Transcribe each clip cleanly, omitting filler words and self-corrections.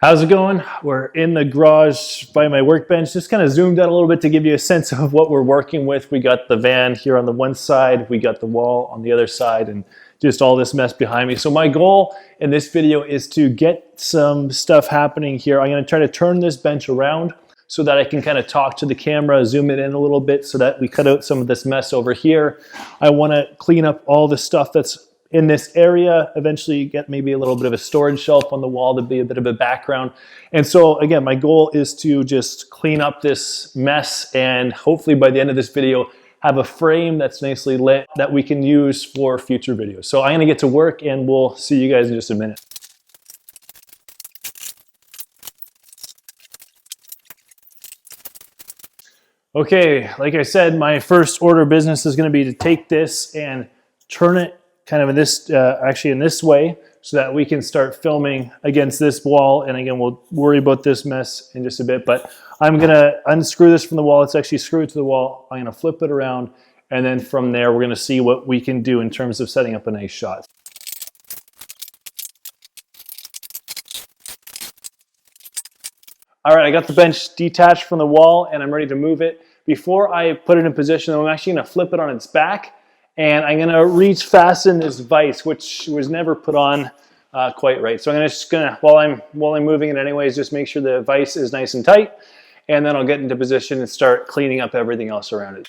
How's it going? We're in the garage by my workbench. Just kind of zoomed out a little bit to give you a sense of what we're working with. We got the van here on the one side, we got the wall on the other side, and just all this mess behind me. So my goal in this video is to get some stuff happening here. I'm going to try to turn this bench around so that I can kind of talk to the camera, zoom it in a little bit so that we cut out some of this mess over here. I want to clean up all the stuff that's in this area, eventually get maybe a little bit of a storage shelf on the wall to be a bit of a background. And so again, my goal is to just clean up this mess and hopefully by the end of this video, have a frame that's nicely lit that we can use for future videos. So I'm gonna get to work and we'll see you guys in just a minute. Okay, like I said, my first order of business is gonna be to take this and turn it kind of in this, actually in this way, so that we can start filming against this wall. And again, we'll worry about this mess in just a bit, but I'm gonna unscrew this from the wall. It's actually screwed to the wall. I'm gonna flip it around, and then from there, we're gonna see what we can do in terms of setting up a nice shot. All right, I got the bench detached from the wall and I'm ready to move it. Before I put it in position, I'm actually gonna flip it on its back, and I'm gonna reach fasten this vise, which was never put on quite right. So I'm just gonna, while I'm moving it anyways, just make sure the vise is nice and tight, and then I'll get into position and start cleaning up everything else around it.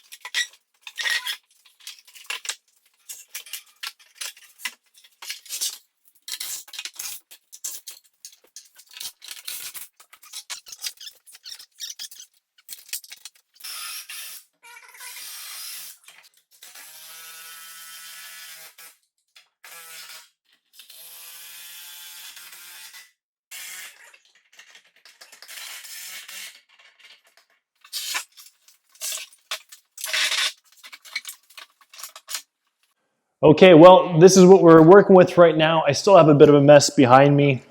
Okay, well, this is what we're working with right now. I still have a bit of a mess behind me,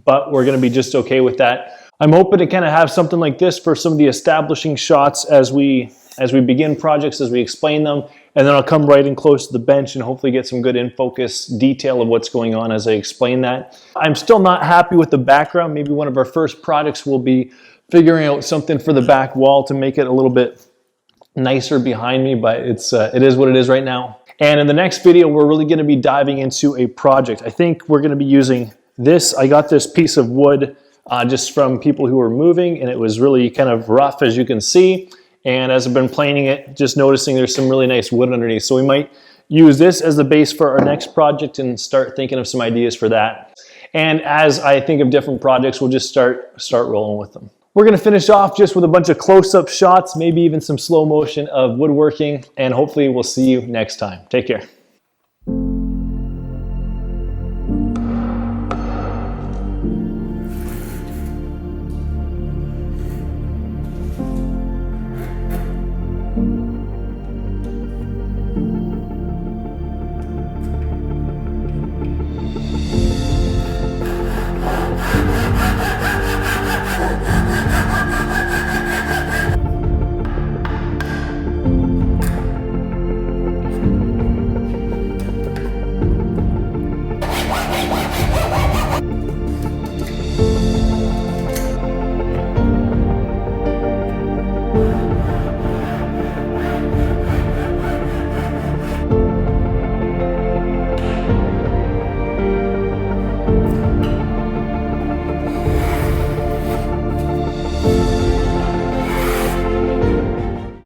but we're gonna be just okay with that. I'm hoping to kind of have something like this for some of the establishing shots as we begin projects, as we explain them, and then I'll come right in close to the bench and hopefully get some good in-focus detail of what's going on as I explain that. I'm still not happy with the background. Maybe one of our first projects will be figuring out something for the back wall to make it a little bit nicer behind me, but it is what it is right now. And in the next video, we're really gonna be diving into a project. I think we're gonna be using this. I got this piece of wood just from people who were moving, and it was really kind of rough, as you can see. And as I've been planing it, just noticing there's some really nice wood underneath. So we might use this as the base for our next project and start thinking of some ideas for that. And as I think of different projects, we'll just start rolling with them. We're gonna finish off just with a bunch of close-up shots, maybe even some slow motion of woodworking, and hopefully we'll see you next time. Take care.